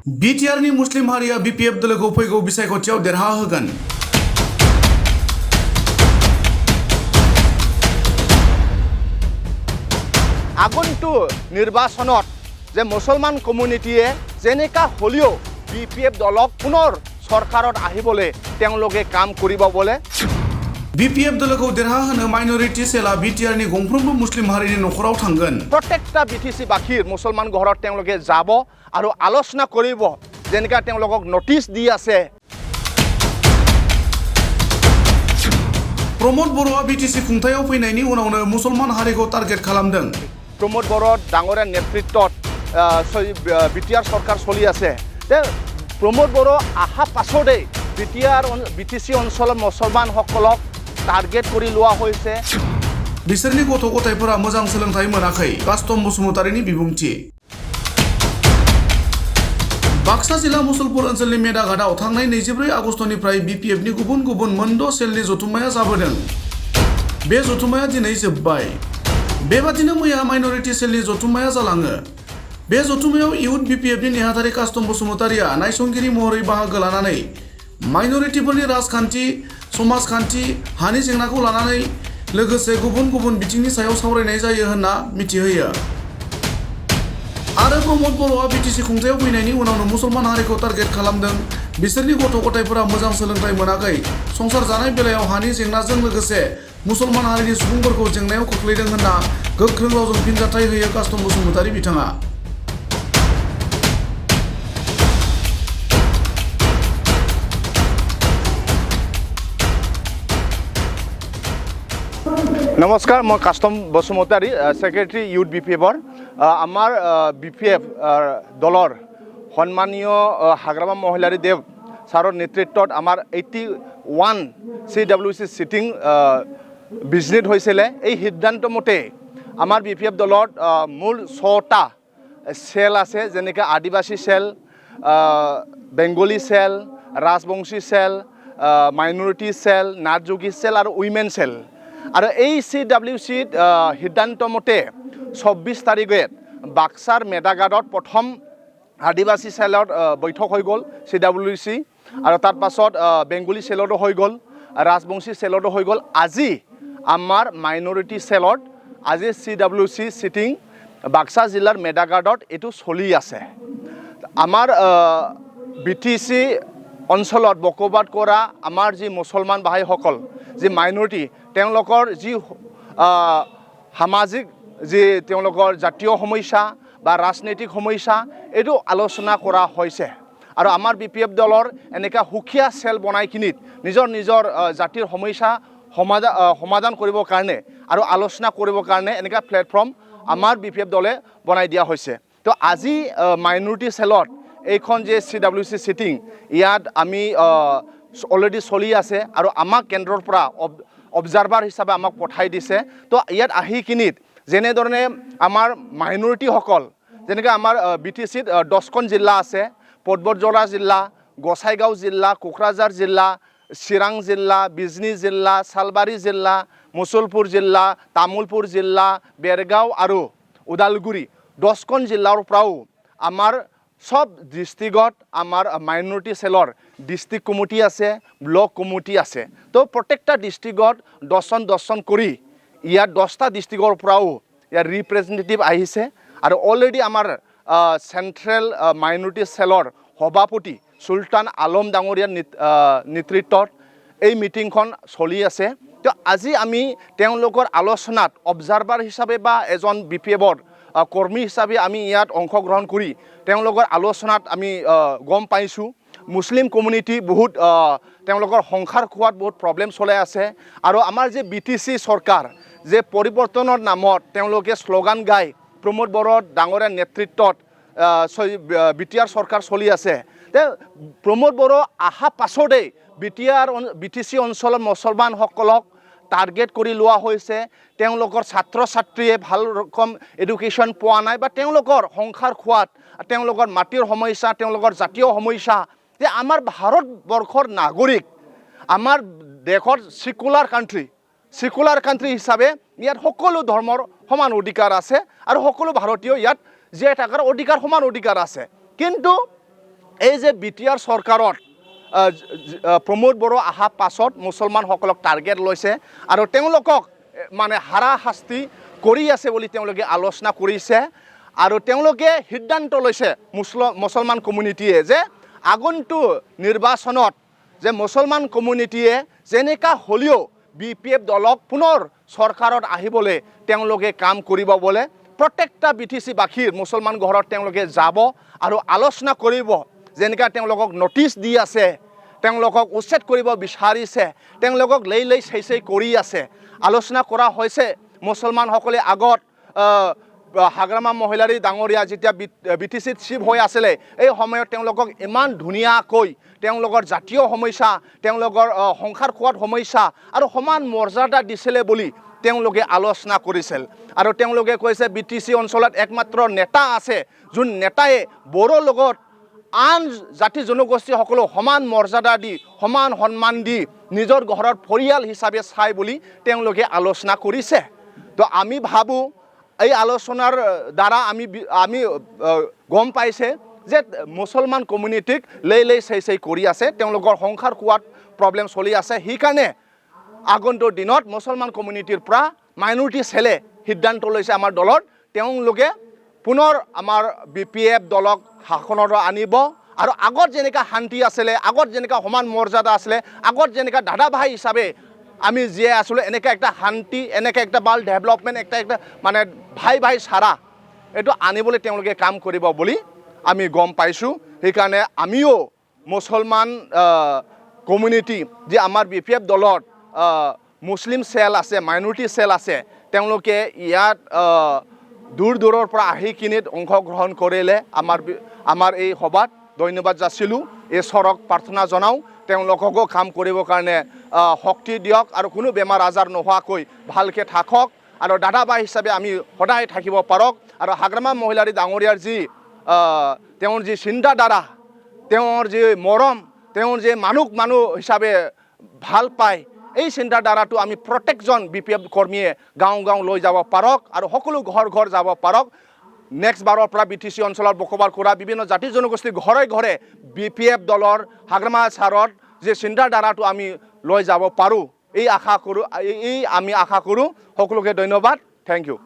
बिटिआरनि मुस्लिम हारिया बिपिएफ दोलोखौ फैगौ बिसायख'थियाव देरहा होगोन। আগন্তুক নিৰ্বাচনত যে মুছলমান কমিউনিটিয়ে যেনেকা হলিও বিপিএফ দলক পুনৰ চৰকাৰত আহিবলৈ তেওঁলোকে কাম কৰিব বলে। बिपिएफ दोलोखौ देरहा होनो माइनरिटी सेला बिटिआरनि गंफ्रोमबो मुस्लिम हारिनि नखराव थांगोन। प्रत्येकटा बिटिसि बाखिर मुसलमान घৰত তেওঁলোকে যাব আৰু আলোচনা কৰিব যেনেকা তেওঁলোকক নোটিছ দি আছে। प्रमोद बर'आ बिटिसि खुंथायाव फैनायनि उनावनो मुसलमान हारिखौ टार्गेट खालामदों। प्रमोद बर' डाঙৰীয়া नेतृत्वत बिटिआर सरकार चलि আছে। प्रमोद बर' আহা পাছতে বিটিসি অঞ্চলৰ মুছলমানসকলক টাৰ্গেট কৰি লোৱা হৈছে। बिसोरनि गथ' गथायफोरा मोजां सोलोंथाइ मोनाखै। कास्टम बसुमतारिनि बिबुंथि। बाक्सा जिल्ला मुसलपुर ओनसोलनि मेदाघाटआव थांनाय 24 आगस्तनिफ्राय बिपिएफनि गुबुन गुबुन मोनद' सेलनि जथुम्माया जाबोदों। बे जथुम्माया दिनै जोबबाय। बेबादिनो मैया माइनरिटी सेलनि जथुम्माया जालाङो। बे जथुम्मायाव इउथ बिपिएफनि नेहाथारि कास्टम बसुमतारिया नायसंगिरि महरै बाहागो लानानै माइनरिटीफोरनि राजखान्थि, समाजखान्थि, हानि जेंनाखौ लानानै लोगोसे गुबुन गुबुन बिथिंनि सायाव सावरायनाय जायो होनना मिथिहोयो। आरो प्रमोद बर'आ बिटिसि खुंथायाव फैनायनि उनावनो मुसलमान हारिखौ टार्गेट खालामदों। बिसोरनि गथ' गथायफोरा मोजां सोलोंथाइ मोनाखै। संसार जानाय बेलायाव हानि जेंनाजों लोगोसे मुसलमान हारिनि सुबुंफोरखौ जेंनायाव खोख्लैदों होनना गोख्रों रावजों फिनजाथाइ होयो कास्टम बसुमतारि बिथाङा। নমস্কাৰ, মই কাষ্টম বসুমতাৰী, সেক্ৰেটাৰী ইউথ বিপিএফৰ। আমাৰ বিপিএফ দলৰ সন্মানীয় হাগ্ৰামা মহিলাৰী দেৱ ছাৰৰ নেতৃত্বত আমাৰ 81 CWC চিটিং বিজনেছ হৈছিলে। এই সিদ্ধান্ত মতে আমাৰ বিপিএফ দলত মূল 6টা চেল আছে, যেনেকৈ Adivasi cell, Bengali cell, Rajbongshi cell, minority cell, Nathyogi cell আৰু উইমেন চেল। আৰু এই CWCত সিদ্ধান্ত মতে 24 তাৰিখে বাক্সাৰ মেদাঘাটত প্ৰথম আদিবাসী চেলত বৈঠক হৈ গ'ল CWC, আৰু তাৰ পাছত বেংগলী চেলতো হৈ গ'ল, ৰাজবংশী চেলতো হৈ গ'ল। আজি আমাৰ মাইনৰিটি চেলত আজি CWC চিটিং বাক্সা জিলাৰ মেদাঘাটত এইটো চলি আছে। আমাৰ বিটিসি অঞ্চলত বসবাস কৰা আমাৰ যি মুছলমান ভাইসকল, যি মাইনৰিটি, তেওঁলোকৰ যি সামাজিক যি তেওঁলোকৰ জাতীয় সমস্যা বা ৰাজনৈতিক সমস্যা এইটো আলোচনা কৰা হৈছে। আৰু আমাৰ বিপিএফ দলৰ এনেকুৱা সুকীয়া চেল বনাই কিনি নিজৰ জাতিৰ সমস্যা সমাধান কৰিবৰ কাৰণে আৰু আলোচনা কৰিবৰ কাৰণে এনেকুৱা প্লেটফৰ্ম আমাৰ বিপিএফ দলে বনাই দিয়া হৈছে। তো আজি মাইনৰিটি চেলত এইখন যে CWC চিটিং, ইয়াত আমি অলৰেডি চলি আছে আৰু আমাক কেন্দ্ৰৰ পৰা অবজাৰ্ভাৰ হিচাপে আমাক পঠাই দিছে। তো ইয়াত আহি কিনিত যেনেধৰণে আমাৰ মাইনৰিটিসকল, যেনেকৈ আমাৰ বিটিচিত 10খন জিলা আছে, পৰ্বতজৰা জিলা, গোসাইগাঁও জিলা, কোকৰাঝাৰ জিলা, চিৰাং জিলা, বিজনী জিলা, চালবাৰী জিলা, মুছলপুৰ জিলা, তামুলপুৰ জিলা, বেৰগাঁও আৰু ওদালগুৰি 10খন জিলাৰ পৰাও আমাৰ সব ডিষ্ট্ৰিক্টত আমাৰ মাইনৰিটি চেলৰ ডিষ্ট্ৰিক্ট কমিটি আছে, ব্লক কমিটি আছে। তো প্ৰত্যেকটা ডিষ্ট্ৰিক্টত 10জন কৰি ইয়াত 10টা ডিষ্ট্ৰিক্টৰ পৰাও ইয়াৰ ৰিপ্ৰেজেণ্টেটিভ আহিছে। আৰু অলৰেডি আমাৰ চেণ্ট্ৰেল মাইনৰিটি চেলৰ সভাপতি চুলতান আলম ডাঙৰীয়াৰ নেতৃত্বত এই মিটিংখন চলি আছে। তো আজি আমি তেওঁলোকৰ আলোচনাত অবজাৰ্ভাৰ হিচাপে বা এজন বিপিএফৰ কৰ্মী হিচাপে আমি ইয়াত অংশগ্ৰহণ কৰি তেওঁলোকৰ আলোচনাত আমি গম পাইছোঁ মুছলিম কমিউনিটি বহুত তেওঁলোকৰ সংসাৰ খোৱাত বহুত প্ৰব্লেম চলাই আছে। আৰু আমাৰ যে বিটিসি চৰকাৰ যে পৰিৱৰ্তনৰ নামত তেওঁলোকে শ্লোগান গাই প্ৰমোদ বড়ৰ ডাঙৰীয়া নেতৃত্বত বিটিআৰ চৰকাৰ চলি আছে। প্ৰমোদ বড়ো অহা পাছতেই বিটিসি অঞ্চলৰ মুছলমানসকলক টাৰ্গেট কৰি লোৱা হৈছে। তেওঁলোকৰ ছাত্ৰ ছাত্ৰীয়ে ভাল ৰকম এডুকেশ্যন পোৱা নাই বা তেওঁলোকৰ সংসাৰ খোৱাত, তেওঁলোকৰ মাটিৰ সমস্যা, তেওঁলোকৰ জাতীয় সমস্যা, যে আমাৰ ভাৰতবৰ্ষৰ নাগৰিক, আমাৰ দেশৰ ছিকুলাৰ কাণ্ট্ৰি হিচাপে ইয়াত সকলো ধৰ্মৰ সমান অধিকাৰ আছে আৰু সকলো ভাৰতীয় ইয়াত জীয়াই থকাৰ অধিকাৰ সমান অধিকাৰ আছে। কিন্তু এই যে বিটিআৰ চৰকাৰত প্ৰমোদ বড়ো অহা পাছত মুছলমানসকলক টাৰ্গেট লৈছে আৰু তেওঁলোকক মানে হাৰাশাস্তি কৰি আছে বুলি তেওঁলোকে আলোচনা কৰিছে আৰু তেওঁলোকে সিদ্ধান্ত লৈছে মুছলমান কমিউনিটিয়ে যে আগন্তুক নিৰ্বাচনত যে মুছলমান কমিউনিটিয়ে যেনেকা হ'লেও BPF দলক পুনৰ চৰকাৰত আহিবলৈ তেওঁলোকে কাম কৰিব বোলে প্ৰত্যেকটা BTC বাসীৰ মুছলমান ঘৰত তেওঁলোকে যাব আৰু আলোচনা কৰিব যেনেকা তেওঁলোকক নোটিছ দি আছে তেওঁলোকক উচ্ছেদ কৰিব বিচাৰিছে তেওঁলোকক লৈ চেই কৰি আছে আলোচনা কৰা হৈছে মুছলমানসকলে আগত হাগ্ৰামা মহিলাৰী ডাঙৰীয়া যেতিয়া BTCত চিফ হৈ আছিলে এই সময়ত তেওঁলোকক ইমান ধুনীয়াকৈ তেওঁলোকৰ জাতীয় সমস্যা তেওঁলোকৰ সংসাৰ খোৱাত সমস্যা আৰু সমান মৰ্যাদা দিছিলে বুলি তেওঁলোকে আলোচনা কৰিছিল আৰু তেওঁলোকে কৈছে BTC অঞ্চলত একমাত্ৰ নেতা আছে যোন নেতাই বড়োৰ লগত আন জাতি জনগোষ্ঠীসকলক সমান মৰ্যাদা দি সমান সন্মান দি নিজৰ ঘৰৰ পৰিয়াল হিচাপে চাই বুলি তেওঁলোকে আলোচনা কৰিছে তো আমি ভাবোঁ এই আলোচনাৰ দ্বাৰা আমি গম পাইছে যে মুছলমান কমিউনিটিক লৈ চেই কৰি আছে তেওঁলোকৰ সংসাৰ খোৱাত প্ৰব্লেম চলি আছে সেইকাৰণে আগন্তুক দিনত মুছলমান কমিউনিটিৰ পৰা মাইনৰিটি চেলে সিদ্ধান্ত লৈছে আমাৰ দলত তেওঁলোকে পুনৰ আমাৰ BPF দলক শাসনত আনিব আৰু আগত যেনেকা শান্তি আছিলে আগত যেনেকা সমান মৰ্যাদা আছিলে আগত যেনেকা দাদা ভাই হিচাপে আমি জীয়াই আছিলোঁ এনেকা একটা শান্তি এনেকা একটা ভাল ডেভেলপমেণ্ট একটা মানে ভাই চাৰা এইটো আনিবলৈ তেওঁলোকে কাম কৰিব বুলি আমি গম পাইছোঁ সেইকাৰণে আমিও মুছলমান কমিউনিটি যে আমাৰ BPF দলত মুছলিম চেল আছে মাইনৰিটি চেল আছে তেওঁলোকে ইয়াত দূৰৰ পৰা আহি কিনে অংশগ্ৰহণ কৰিলে আমাৰ এই সভাত ধন্যবাদ যাচিলোঁ ঈশ্বৰক প্ৰাৰ্থনা জনাওঁ তেওঁলোককো কাম কৰিবৰ কাৰণে শক্তি দিয়ক আৰু কোনো বেমাৰ আজাৰ নোহোৱাকৈ ভালকৈ থাকক আৰু দাদা বাই হিচাপে আমি সদায় থাকিব পাৰক আৰু হাগ্ৰামা মহিলাৰী ডাঙৰীয়াৰ যি তেওঁৰ যি চিন্তাধাৰা তেওঁৰ যি মৰম তেওঁৰ যে মানুহ হিচাপে ভাল পায় এই চিন্তাধাৰাটো আমি প্ৰত্যেকজন BPF কৰ্মীয়ে গাঁও লৈ যাব পাৰক আৰু সকলো ঘৰ যাব পাৰক নেক্সট বাৰৰ পৰা BTC অঞ্চলত বসবাস কৰা বিভিন্ন জাতি জনগোষ্ঠীৰ ঘৰে BPF দলৰ হাগ্ৰামা ছাৰৰ যে চিন্তাধাৰাটো আমি লৈ যাব পাৰোঁ এই আমি আশা কৰোঁ সকলোকে ধন্যবাদ থেংক ইউ